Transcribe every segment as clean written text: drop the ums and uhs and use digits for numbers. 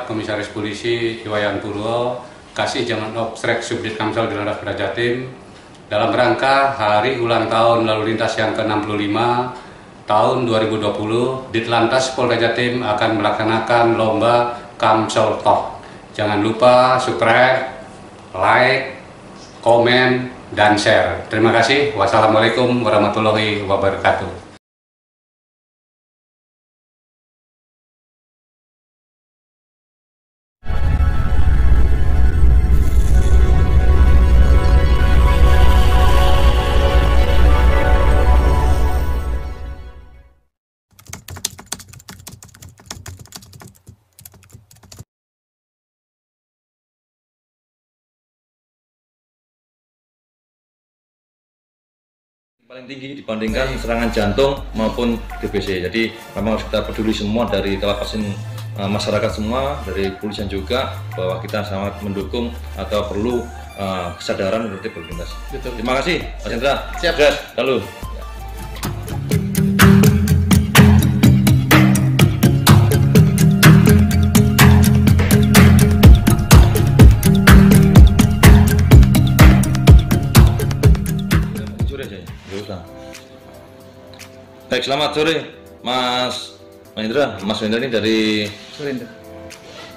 Komisaris Polisi Iwayan Purwo, Kasih Jaman Obstrek Subdit Kamsel di Lantas Polda Jatim, dalam rangka Hari Ulang Tahun Lalu Lintas yang ke-65 tahun 2020, Ditlantas Polda Jatim akan melaksanakan lomba Kamsel Talk. Jangan lupa subscribe, like, komen, dan share. Terima kasih. Wassalamualaikum warahmatullahi wabarakatuh. Paling tinggi dibandingkan serangan jantung maupun DBC. Jadi memang harus kita peduli semua dari lapisan masyarakat semua, dari polisian juga, bahwa kita sangat mendukung atau perlu kesadaran tertib berlalu lintas. Terima kasih, Mas Hendra. Siap. Lalu. Baik, selamat sore Mas Hendra. Mas Hendra ini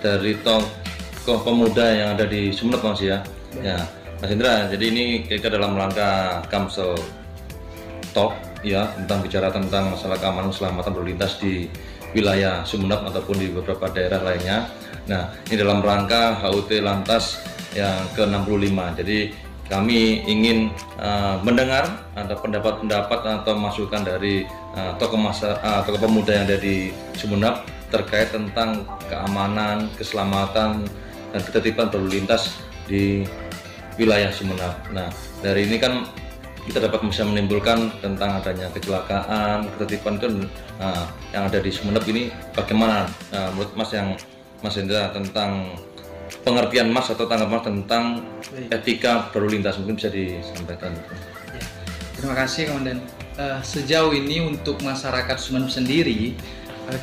dari tokoh pemuda yang ada di Sumeneb, Mas ya. Ya, Mas Hendra, jadi ini kita dalam rangka Kamsel Talk ya, tentang bicara tentang masalah keamanan keselamatan berlalu lintas di wilayah Sumeneb ataupun di beberapa daerah lainnya. Nah, ini dalam rangka HUT Lantas yang ke-65. Jadi kami ingin mendengar ada pendapat-pendapat atau masukan dari tokoh pemuda yang ada di Sumeneb terkait tentang keamanan, keselamatan, dan ketertiban berlalu lintas di wilayah Sumeneb. Nah, dari ini kan kita dapat bisa menimbulkan tentang adanya kecelakaan, ketertiban itu yang ada di Sumeneb ini bagaimana menurut Mas Hendra tentang pengertian Mas atau tanggapan Mas tentang etika berlalu lintas, mungkin bisa disampaikan. Ya, terima kasih Komandan. Sejauh ini untuk masyarakat Sumeneb sendiri,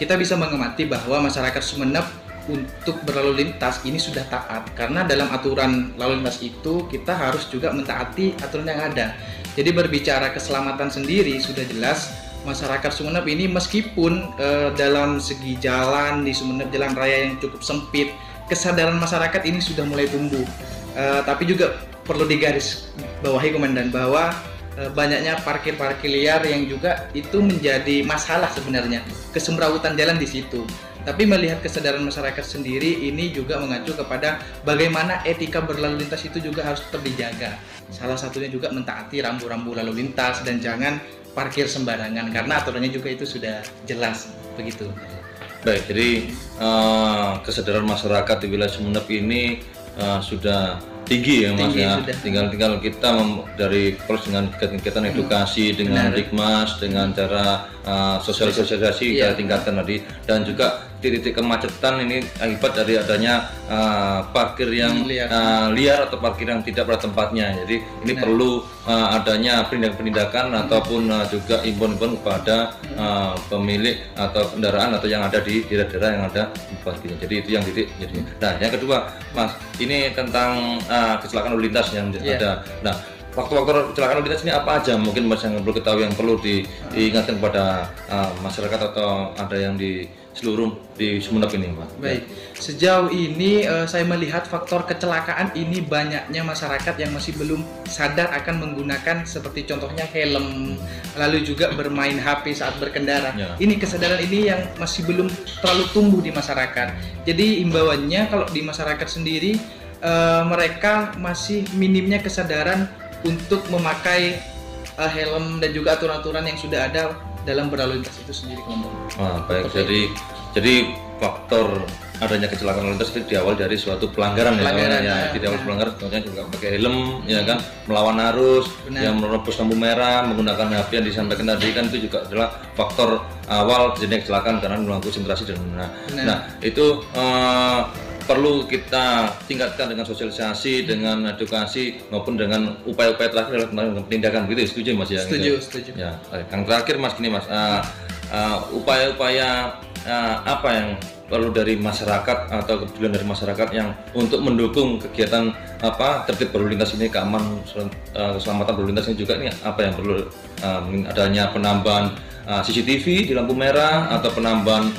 kita bisa mengamati bahwa masyarakat Sumeneb untuk berlalu lintas ini sudah taat, karena dalam aturan lalu lintas itu kita harus juga mentaati aturan yang ada. Jadi berbicara keselamatan sendiri sudah jelas masyarakat Sumeneb ini meskipun dalam segi jalan di Sumeneb jalan raya yang cukup sempit, kesadaran masyarakat ini sudah mulai tumbuh, tapi juga perlu digaris bawahi Komandan bahwa banyaknya parkir-parkir liar yang juga itu menjadi masalah sebenarnya, kesemrawutan jalan di situ. Tapi melihat kesadaran masyarakat sendiri ini juga mengacu kepada bagaimana etika berlalu lintas itu juga harus tetap dijaga. Salah satunya juga mentaati rambu-rambu lalu lintas dan jangan parkir sembarangan, karena aturannya juga itu sudah jelas begitu. Baik, jadi kesadaran masyarakat di wilayah Sumeneb ini sudah tinggi ya Mas ya. Tinggal kita dari proses dengan kegiatan edukasi dengan Dikmas, dengan cara sosialisasi kita tingkatkan tadi, dan juga titik-titik kemacetan ini akibat dari adanya parkir yang liar atau parkir yang tidak pada tempatnya. Jadi ini perlu adanya penindakan ataupun juga imbauan kepada pemilik atau kendaraan atau yang ada di daerah-daerah yang ada parkirnya. Jadi itu yang titik. Nah, yang kedua Mas, ini tentang kecelakaan lalu lintas yang ada. Nah, faktor-faktor kecelakaan lalu lintas ini apa aja? Mungkin Mas yang perlu ketahui, yang perlu diingatkan kepada masyarakat atau ada yang di seluruh di Sumeneb ini, Pak. Baik, sejauh ini saya melihat faktor kecelakaan ini banyaknya masyarakat yang masih belum sadar akan menggunakan seperti contohnya helm, lalu juga bermain HP saat berkendara. Ini kesadaran ini yang masih belum terlalu tumbuh di masyarakat. Jadi imbauannya kalau di masyarakat sendiri mereka masih minimnya kesadaran untuk memakai helm dan juga aturan-aturan yang sudah ada dalam berlalu lintas itu sendiri, Komandan. Baik, jadi faktor adanya kecelakaan lalu lintas itu diawali dari suatu pelanggaran ya. Tidak awal pelanggaran, contohnya juga pakai helm, ya kan, melawan arus, yang menerobos lampu merah, menggunakan HP yang disampaikan tadi kan, itu juga adalah faktor awal terjadinya kecelakaan karena mengganggu konsentrasi dan nah itu perlu kita tingkatkan dengan sosialisasi, dengan edukasi maupun dengan upaya-upaya terakhir adalah penindakan, gitu. Setuju Mas ya? Setuju. Ya, yang terakhir Mas, gini Mas, upaya-upaya apa yang perlu dari masyarakat atau kepedulian dari masyarakat yang untuk mendukung kegiatan tertib berlalu lintas ini, keselamatan berlalu lintas ini juga, ini apa yang perlu, mungkin adanya penambahan CCTV di lampu merah atau penambahan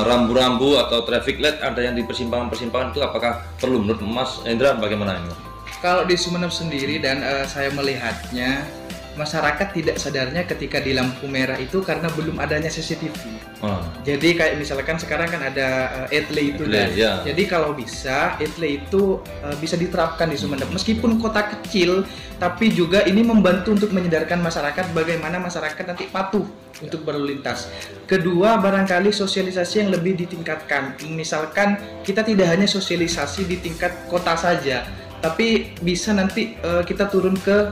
rambu-rambu atau traffic light ada yang di persimpangan-persimpangan, itu apakah perlu menurut Mas Hendra, bagaimana ini? Kalau di Sumeneb sendiri dan saya melihatnya, masyarakat tidak sadarnya ketika di lampu merah itu karena belum adanya CCTV. Jadi kayak misalkan sekarang kan ada etle itu kan. Ya. Jadi kalau bisa etle itu bisa diterapkan di Sumeneb. Meskipun kota kecil, tapi juga ini membantu untuk menyadarkan masyarakat bagaimana masyarakat nanti patuh untuk berlalu lintas. Kedua, barangkali sosialisasi yang lebih ditingkatkan. Misalkan kita tidak hanya sosialisasi di tingkat kota saja, tapi bisa nanti kita turun ke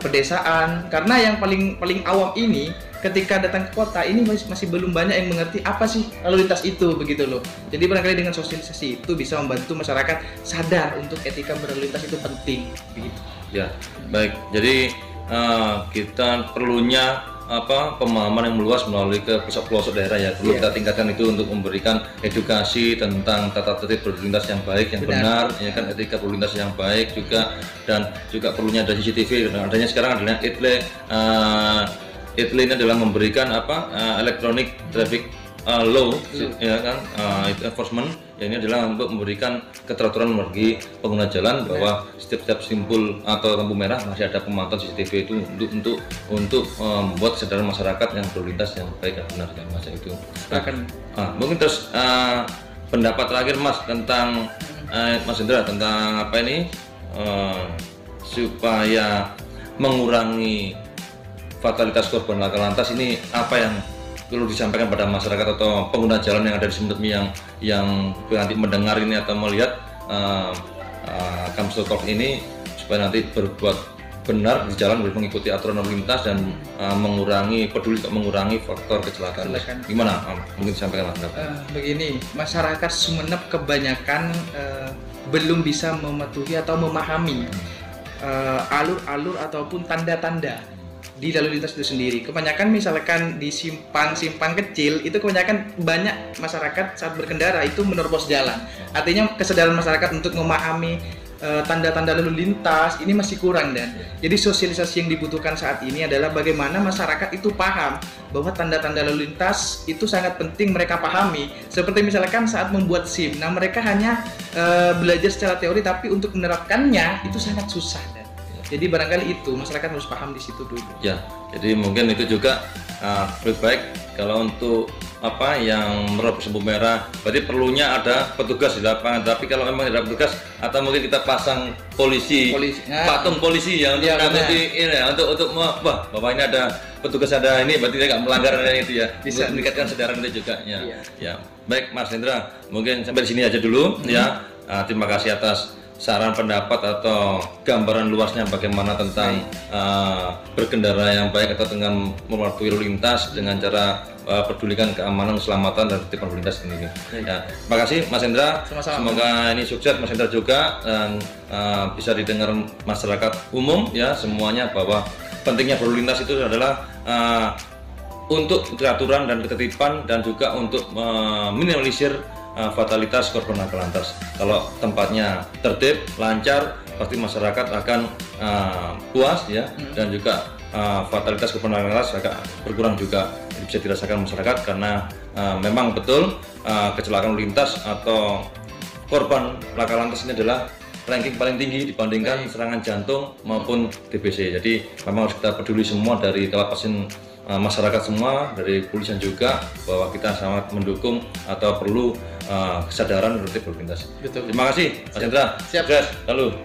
pedesaan, karena yang paling awam ini ketika datang ke kota ini masih belum banyak yang mengerti apa sih lalu lintas itu, begitu loh. Jadi barangkali dengan sosialisasi itu bisa membantu masyarakat sadar untuk etika berlalu lintas itu penting, begitu. Ya, baik. Jadi kita perlunya pemahaman yang meluas melalui ke pelosok-pelosok daerah ya. Perlu kita tingkatkan itu untuk memberikan edukasi tentang tata tertib berlalu lintas yang baik, yang benar, ya kan, etika berlalu lintas yang baik juga, dan juga perlunya ada CCTV. Dan adanya sekarang adalah ETLE ini adalah memberikan electronic traffic law, ya kan, enforcement. Ya, ini adalah untuk memberikan keteraturan bagi pengguna jalan bahwa setiap simpul atau lampu merah masih ada pemantau CCTV itu untuk membuat kesadaran masyarakat yang berlalu lintas yang baik dan benar dan macam itu. Mungkin terus pendapat terakhir Mas tentang Mas Hendra tentang apa ini supaya mengurangi fatalitas korban laka lantas ini, apa yang perlu disampaikan pada masyarakat atau pengguna jalan yang ada di Sumeneb yang nanti mendengar ini atau melihat Kamsul Talk ini, supaya nanti berbuat benar di jalan, mengikuti aturan lalu lintas dan peduli untuk mengurangi faktor kecelakaan. Gimana? Mungkin disampaikan Mas. Begini, masyarakat Sumeneb kebanyakan belum bisa mematuhi atau memahami alur-alur ataupun tanda-tanda di lalu lintas itu sendiri. Kebanyakan misalkan di simpang kecil itu kebanyakan banyak masyarakat saat berkendara itu menerobos jalan. Artinya kesadaran masyarakat untuk memahami tanda-tanda lalu lintas ini masih kurang, dan jadi sosialisasi yang dibutuhkan saat ini adalah bagaimana masyarakat itu paham bahwa tanda-tanda lalu lintas itu sangat penting mereka pahami. Seperti misalkan saat membuat SIM, nah mereka hanya belajar secara teori, tapi untuk menerapkannya itu sangat susah. Jadi barangkali itu masyarakat harus paham di situ dulu. Ya, jadi mungkin itu juga lebih baik kalau untuk yang menerobos lampu merah, berarti perlunya ada petugas di lapangan. Tapi kalau memang tidak ada petugas, atau mungkin kita pasang polisi. Patung polisi yang untuk bahwa ini ada petugas, ada ini, berarti dia nggak melanggar itu ya. Bisa meningkatkan kesadaran itu juga. Ya. Baik Mas Hendra, mungkin sampai di sini aja dulu ya. Terima kasih atas saran pendapat atau gambaran luasnya bagaimana tentang berkendara yang baik atau dengan mematuhi lalu lintas dengan cara pedulikan keamanan, keselamatan dan tertib berlalu lintas ini. Ya, terima kasih Mas Hendra. Sama-sama. Semoga ini sukses Mas Hendra juga, dan bisa didengar masyarakat umum ya semuanya, bahwa pentingnya berlalu lintas itu adalah untuk keteraturan dan ketertiban, dan juga untuk meminimalisir fatalitas korban laka lantas. Kalau tempatnya tertib, lancar, pasti masyarakat akan puas ya, dan juga fatalitas korban laka lantas agak berkurang juga. Jadi bisa dirasakan masyarakat, karena memang betul kecelakaan lalu lintas atau korban laka lantas ini adalah ranking paling tinggi dibandingkan serangan jantung maupun DBC. Jadi memang harus kita peduli semua, dari lapisan masyarakat semua, dari kepolisian juga, bahwa kita sangat mendukung atau perlu kesadaran tertib berlalu lintas. Betul. Terima kasih Mas Hendra. Siap. Lalu.